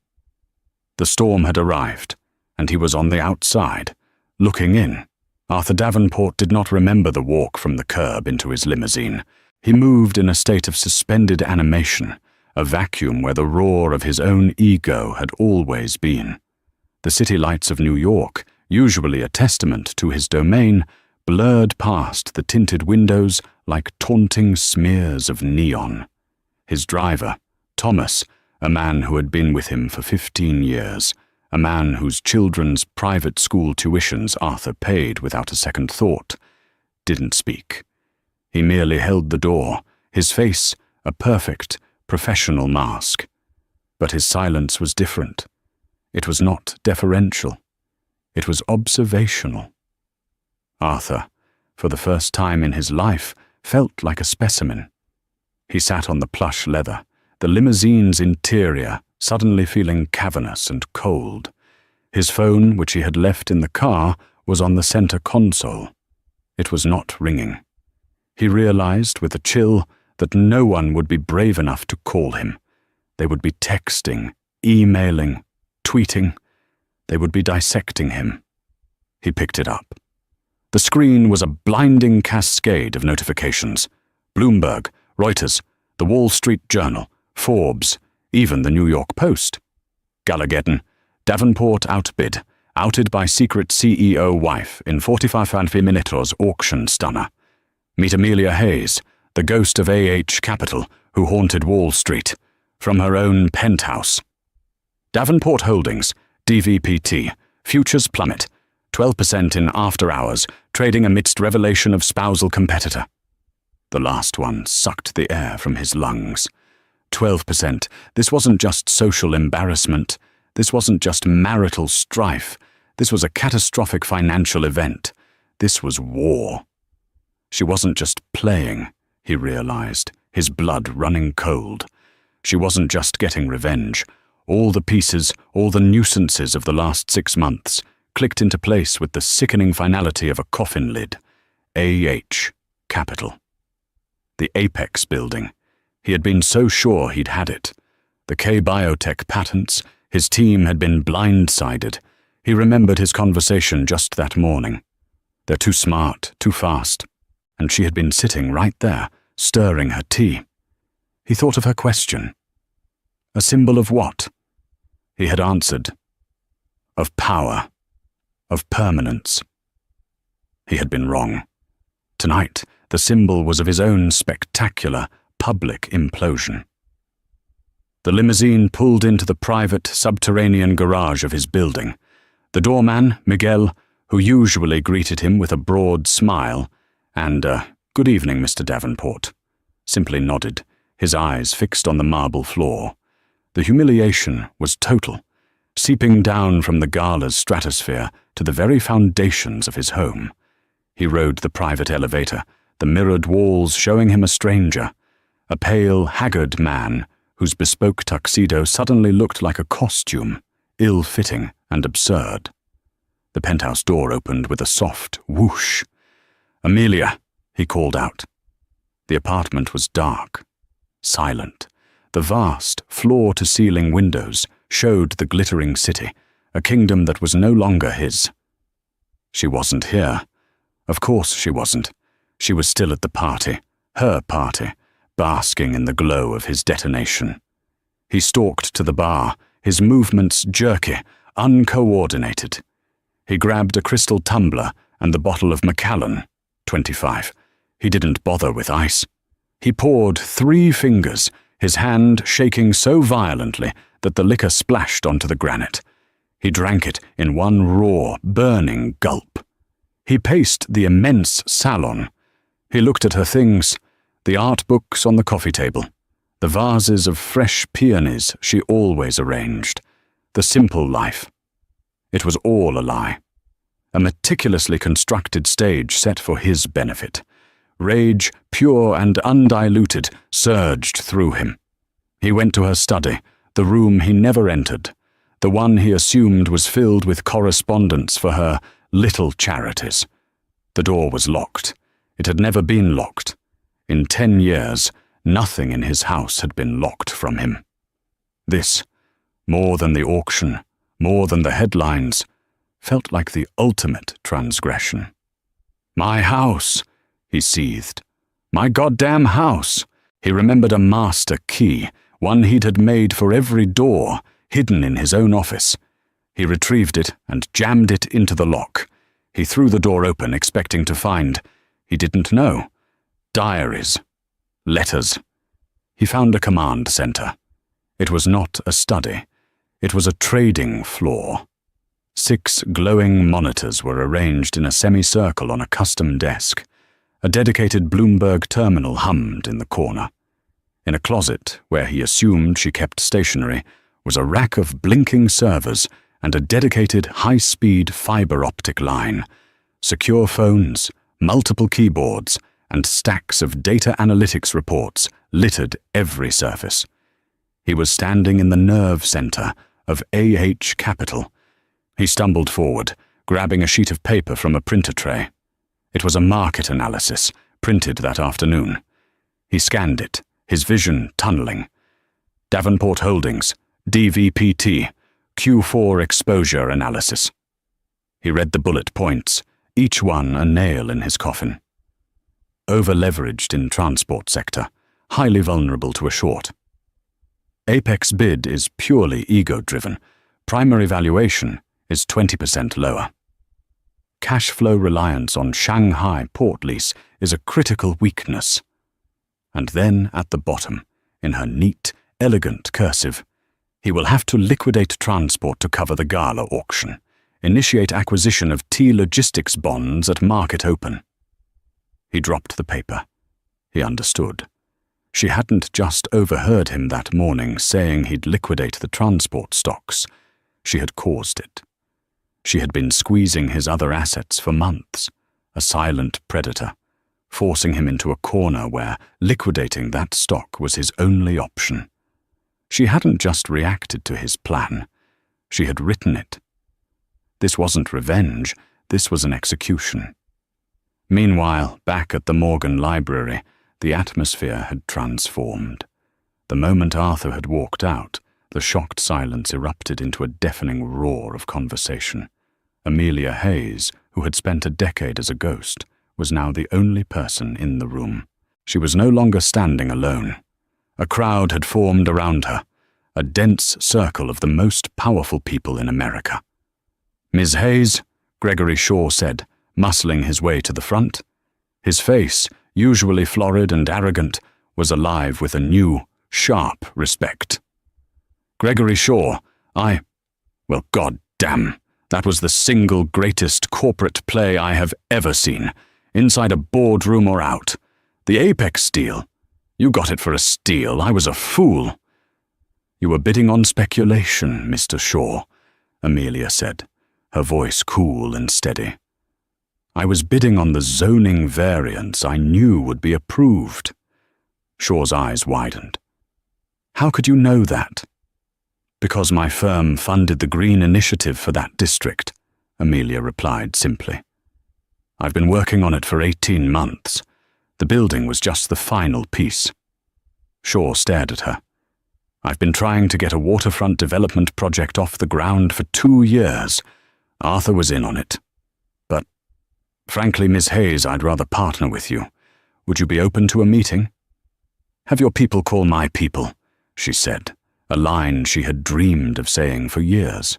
The storm had arrived, and he was on the outside, looking in. Arthur Davenport did not remember the walk from the curb into his limousine. He moved in a state of suspended animation, a vacuum where the roar of his own ego had always been. The city lights of New York, usually a testament to his domain, blurred past the tinted windows like taunting smears of neon. His driver, Thomas, a man who had been with him for 15 years, a man whose children's private school tuitions Arthur paid without a second thought, didn't speak. He merely held the door, his face a perfect, professional mask. But his silence was different. It was not deferential. It was observational. Arthur, for the first time in his life, felt like a specimen. He sat on the plush leather, the limousine's interior suddenly feeling cavernous and cold. His phone, which he had left in the car, was on the center console. It was not ringing. He realized with a chill that no one would be brave enough to call him. They would be texting, emailing, tweeting. They would be dissecting him. He picked it up. The screen was a blinding cascade of notifications. Bloomberg, Reuters, the Wall Street Journal, Forbes, even the New York Post. Galageddon, Davenport outbid, outed by secret CEO wife in 45 minutos auction stunner. Meet Amelia Hayes, the ghost of AH Capital who haunted Wall Street, from her own penthouse. Davenport Holdings, DVPT, futures plummet, 12% in after hours, trading amidst revelation of spousal competitor. The last one sucked the air from his lungs. 12%. This wasn't just social embarrassment. This wasn't just marital strife. This was a catastrophic financial event. This was war. She wasn't just playing, he realized, his blood running cold. She wasn't just getting revenge. All the pieces, all the nuisances of the last 6 months clicked into place with the sickening finality of a coffin lid. AH Capital. The Apex building. He had been so sure he'd had it. The K-Biotech patents, his team had been blindsided. He remembered his conversation just that morning. They're too smart, too fast. And she had been sitting right there, stirring her tea. He thought of her question. A symbol of what? He had answered. Of power. Of permanence. He had been wrong. Tonight, the symbol was of his own spectacular, public implosion. The limousine pulled into the private, subterranean garage of his building. The doorman, Miguel, who usually greeted him with a broad smile, and "Good evening, Mr. Davenport," simply nodded, his eyes fixed on the marble floor. The humiliation was total, seeping down from the gala's stratosphere to the very foundations of his home. He rode the private elevator, the mirrored walls showing him a stranger, a pale, haggard man whose bespoke tuxedo suddenly looked like a costume, ill-fitting and absurd. The penthouse door opened with a soft whoosh. "Amelia," he called out. The apartment was dark, silent. The vast, floor-to-ceiling windows showed the glittering city, a kingdom that was no longer his. She wasn't here. Of course she wasn't. She was still at the party, her party, basking in the glow of his detonation. He stalked to the bar, his movements jerky, uncoordinated. He grabbed a crystal tumbler and the bottle of Macallan, 25. He didn't bother with ice. He poured 3 fingers, his hand shaking so violently that the liquor splashed onto the granite. He drank it in one raw, burning gulp. He paced the immense salon. He looked at her things, the art books on the coffee table, the vases of fresh peonies she always arranged, the simple life. It was all a lie. A meticulously constructed stage set for his benefit. Rage, pure and undiluted, surged through him. He went to her study, the room he never entered, the one he assumed was filled with correspondence for her little charities. The door was locked. It had never been locked. In 10 years, nothing in his house had been locked from him. This, more than the auction, more than the headlines, felt like the ultimate transgression. "My house," he seethed. "My goddamn house." He remembered a master key, one he'd had made for every door, hidden in his own office. He retrieved it and jammed it into the lock. He threw the door open, expecting to find, he didn't know, diaries, letters. He found a command center. It was not a study. It was a trading floor. 6 glowing monitors were arranged in a semicircle on a custom desk. A dedicated Bloomberg terminal hummed in the corner. In a closet, where he assumed she kept stationery, was a rack of blinking servers and a dedicated high-speed fiber optic line. Secure phones, multiple keyboards, and stacks of data analytics reports littered every surface. He was standing in the nerve center of AH Capital. He stumbled forward, grabbing a sheet of paper from a printer tray. It was a market analysis, printed that afternoon. He scanned it, his vision tunneling. Davenport Holdings, DVPT, Q4 exposure analysis. He read the bullet points, each one a nail in his coffin. Over-leveraged in transport sector, highly vulnerable to a short. Apex bid is purely ego-driven. Primary valuation is 20% lower. Cash flow reliance on Shanghai port lease is a critical weakness. And then at the bottom, in her neat, elegant cursive, he will have to liquidate transport to cover the gala auction, initiate acquisition of T Logistics bonds at market open. He dropped the paper. He understood. She hadn't just overheard him that morning saying he'd liquidate the transport stocks. She had caused it. She had been squeezing his other assets for months, a silent predator, forcing him into a corner where liquidating that stock was his only option. She hadn't just reacted to his plan. She had written it. This wasn't revenge, this was an execution. Meanwhile, back at the Morgan Library, the atmosphere had transformed. The moment Arthur had walked out, the shocked silence erupted into a deafening roar of conversation. Amelia Hayes, who had spent a decade as a ghost, was now the only person in the room. She was no longer standing alone. A crowd had formed around her, a dense circle of the most powerful people in America. "Ms. Hayes," Gregory Shaw said, muscling his way to the front. His face, usually florid and arrogant, was alive with a new, sharp respect. "Gregory Shaw, well, goddamn, that was the single greatest corporate play I have ever seen, inside a boardroom or out. The Apex deal. You got it for a steal. I was a fool." "You were bidding on speculation, Mr. Shaw," Amelia said, her voice cool and steady. "I was bidding on the zoning variance I knew would be approved." Shaw's eyes widened. "How could you know that?" "Because my firm funded the Green Initiative for that district," Amelia replied simply. "I've been working on it for 18 months. The building was just the final piece." Shaw stared at her. "I've been trying to get a waterfront development project off the ground for 2 years. Arthur was in on it. But, frankly, Miss Hayes, I'd rather partner with you. Would you be open to a meeting?" "Have your people call my people," she said, a line she had dreamed of saying for years.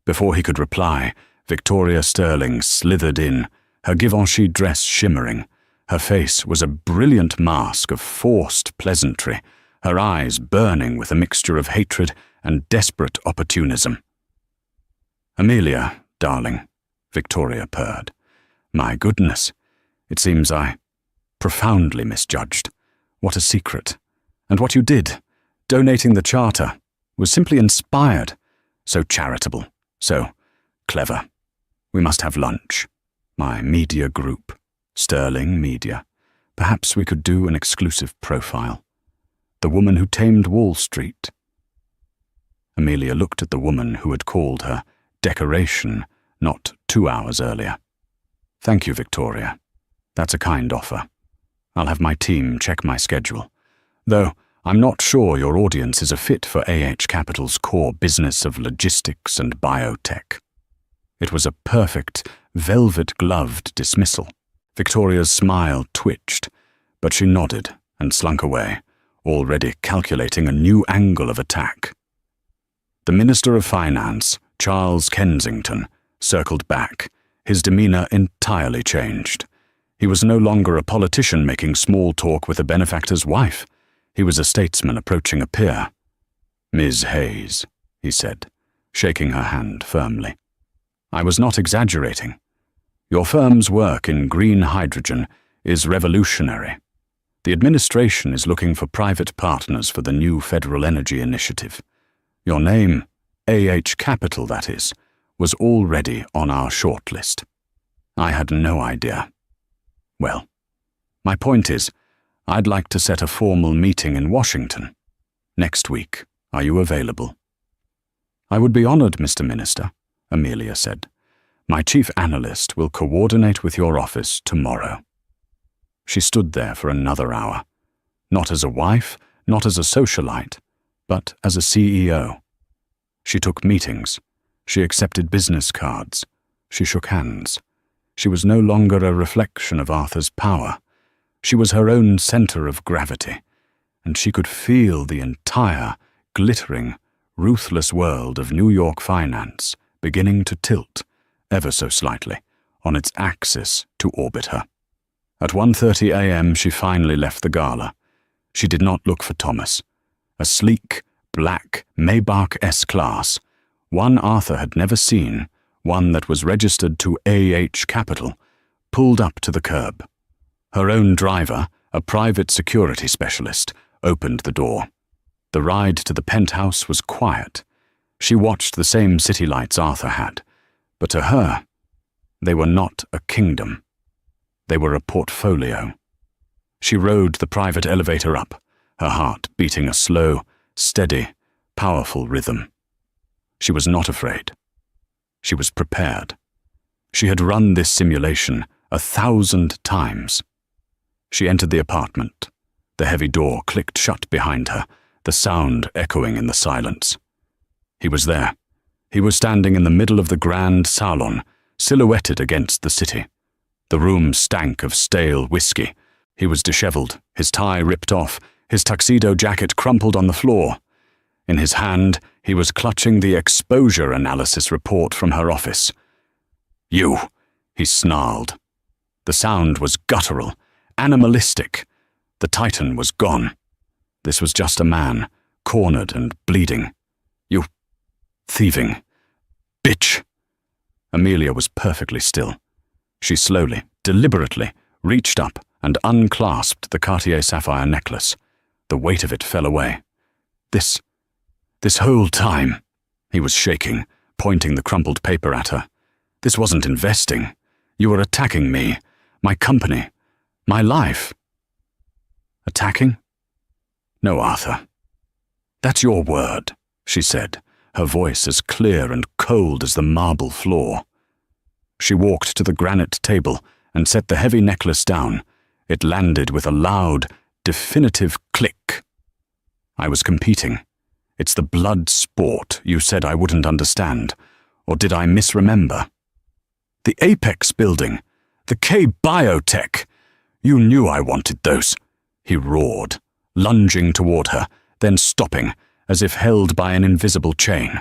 Before he could reply, Victoria Sterling slithered in, her Givenchy dress shimmering. Her face was a brilliant mask of forced pleasantry, her eyes burning with a mixture of hatred and desperate opportunism. "Amelia, darling," Victoria purred. "My goodness, it seems I profoundly misjudged. What a secret. And what you did, donating the charter, was simply inspired. So charitable, so clever. We must have lunch. My media group, Sterling Media. Perhaps we could do an exclusive profile. The woman who tamed Wall Street." Amelia looked at the woman who had called her decoration not 2 hours earlier. "Thank you, Victoria. That's a kind offer. I'll have my team check my schedule. Though I'm not sure your audience is a fit for AH Capital's core business of logistics and biotech." It was a perfect, velvet-gloved dismissal. Victoria's smile twitched, but she nodded and slunk away, already calculating a new angle of attack. The Minister of Finance, Charles Kensington, circled back, his demeanour entirely changed. He was no longer a politician making small talk with a benefactor's wife. He was a statesman approaching a peer. "Ms. Hayes," he said, shaking her hand firmly. "I was not exaggerating. Your firm's work in green hydrogen is revolutionary. The administration is looking for private partners for the new federal energy initiative. Your name, AH Capital that is, was already on our shortlist. I had no idea. Well, my point is, I'd like to set a formal meeting in Washington. Next week, are you available?" "I would be honored, Mr. Minister," Amelia said. "My chief analyst will coordinate with your office tomorrow." She stood there for another hour, not as a wife, not as a socialite, but as a CEO. She took meetings. She accepted business cards. She shook hands. She was no longer a reflection of Arthur's power. She was her own center of gravity, and she could feel the entire, glittering, ruthless world of New York finance beginning to tilt, ever so slightly, on its axis to orbit her. At 1:30 a.m. she finally left the gala. She did not look for Thomas. A sleek, black Maybach S-Class, one Arthur had never seen, one that was registered to AH Capital, pulled up to the curb. Her own driver, a private security specialist, opened the door. The ride to the penthouse was quiet. She watched the same city lights Arthur had, but to her, they were not a kingdom. They were a portfolio. She rode the private elevator up, her heart beating a slow, steady, powerful rhythm. She was not afraid. She was prepared. She had run this simulation 1,000 times. She entered the apartment. The heavy door clicked shut behind her, the sound echoing in the silence. He was there. He was standing in the middle of the grand salon, silhouetted against the city. The room stank of stale whiskey. He was disheveled, his tie ripped off, his tuxedo jacket crumpled on the floor. In his hand, he was clutching the exposure analysis report from her office. "You," he snarled. The sound was guttural, animalistic. The Titan was gone. This was just a man, cornered and bleeding. "You thieving bitch." Amelia was perfectly still. She slowly, deliberately, reached up and unclasped the Cartier sapphire necklace. The weight of it fell away. This whole time," he was shaking, pointing the crumpled paper at her. "This wasn't investing. You were attacking me, my company, my life." "Attacking? No, Arthur. That's your word," she said, her voice as clear and cold as the marble floor. She walked to the granite table and set the heavy necklace down. It landed with a loud, definitive click. "I was competing. It's the blood sport you said I wouldn't understand. Or did I misremember? The Apex building, the K-Biotech. You knew I wanted those," he roared, lunging toward her, then stopping, as if held by an invisible chain.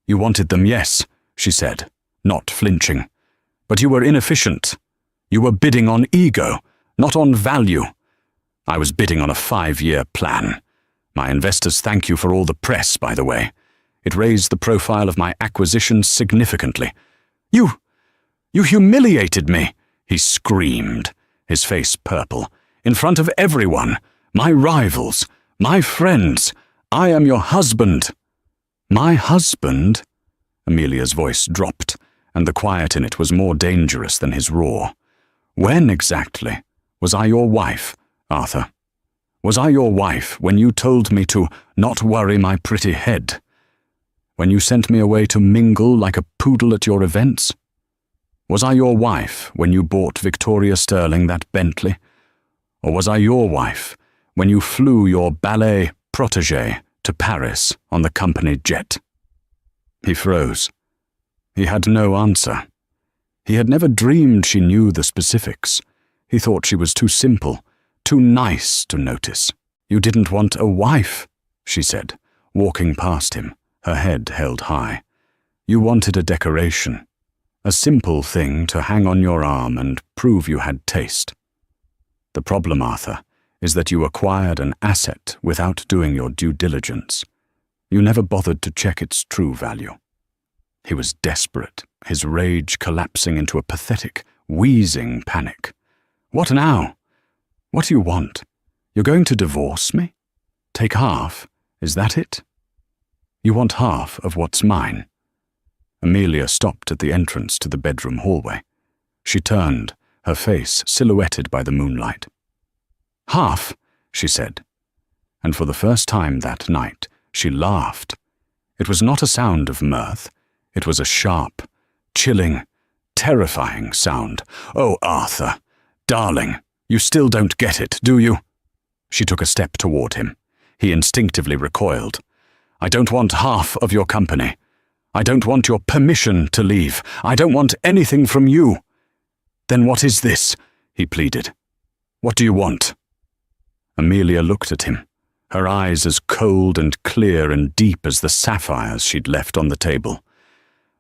"You wanted them, yes," she said, not flinching. "But you were inefficient. You were bidding on ego, not on value. I was bidding on a 5-year plan. My investors thank you for all the press, by the way. It raised the profile of my acquisitions significantly. You humiliated me," he screamed, his face purple. "In front of everyone. My rivals. My friends. I am your husband." "My husband?" Amelia's voice dropped, and the quiet in it was more dangerous than his roar. "When exactly was I your wife, Arthur? Was I your wife when you told me to not worry my pretty head? When you sent me away to mingle like a poodle at your events? Was I your wife when you bought Victoria Sterling that Bentley? Or was I your wife when you flew your ballet protégé to Paris on the company jet?" He froze. He had no answer. He had never dreamed she knew the specifics. He thought she was too simple, too nice to notice. You didn't want a wife, she said, walking past him, her head held high. You wanted a decoration, a simple thing to hang on your arm and prove you had taste. The problem, Arthur, is that you acquired an asset without doing your due diligence. You never bothered to check its true value. He was desperate, his rage collapsing into a pathetic, wheezing panic. What now? What do you want? You're going to divorce me? Take half, is that it? You want half of what's mine. Amelia stopped at the entrance to the bedroom hallway. She turned, her face silhouetted by the moonlight. Half, she said. And for the first time that night, she laughed. It was not a sound of mirth. It was a sharp, chilling, terrifying sound. Oh, Arthur, darling, you still don't get it, do you? She took a step toward him. He instinctively recoiled. I don't want half of your company. I don't want your permission to leave. I don't want anything from you. Then what is this? He pleaded. What do you want? Amelia looked at him, her eyes as cold and clear and deep as the sapphires she'd left on the table.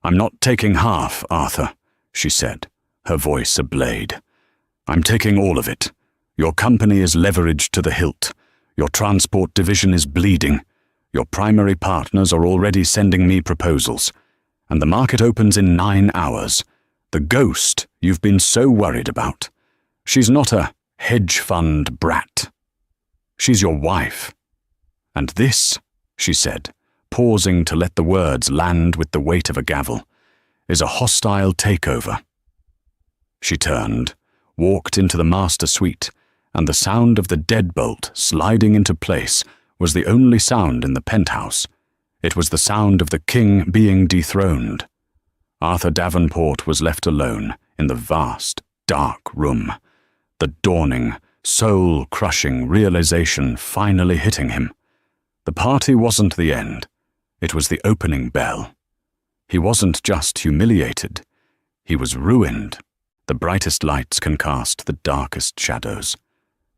I'm not taking half, Arthur, she said, her voice a blade. I'm taking all of it. Your company is leveraged to the hilt. Your transport division is bleeding. Your primary partners are already sending me proposals. And the market opens in 9 hours. The ghost you've been so worried about. She's not a hedge fund brat. She's your wife. And this, she said, pausing to let the words land with the weight of a gavel, is a hostile takeover. She turned, walked into the master suite, and the sound of the deadbolt sliding into place was the only sound in the penthouse. It was the sound of the king being dethroned. Arthur Davenport was left alone in the vast, dark room, the dawning, soul-crushing realization finally hitting him. The party wasn't the end. It was the opening bell. He wasn't just humiliated. He was ruined. The brightest lights can cast the darkest shadows.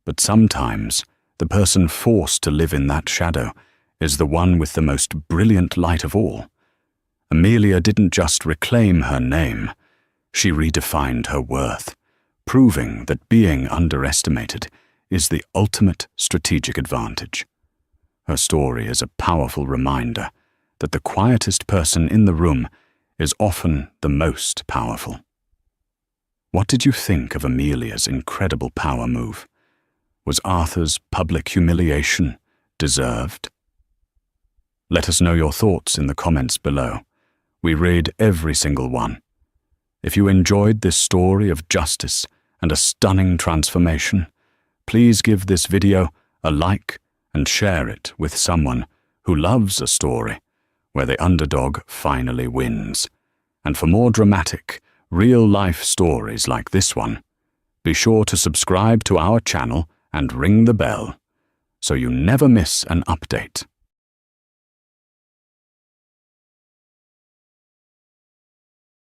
But sometimes, the person forced to live in that shadow is the one with the most brilliant light of all. Amelia didn't just reclaim her name. She redefined her worth, proving that being underestimated is the ultimate strategic advantage. Her story is a powerful reminder that the quietest person in the room is often the most powerful. What did you think of Amelia's incredible power move? Was Arthur's public humiliation deserved? Let us know your thoughts in the comments below. We read every single one. If you enjoyed this story of justice and a stunning transformation, please give this video a like and share it with someone who loves a story where the underdog finally wins. And for more dramatic, real-life stories like this one, be sure to subscribe to our channel and ring the bell so you never miss an update.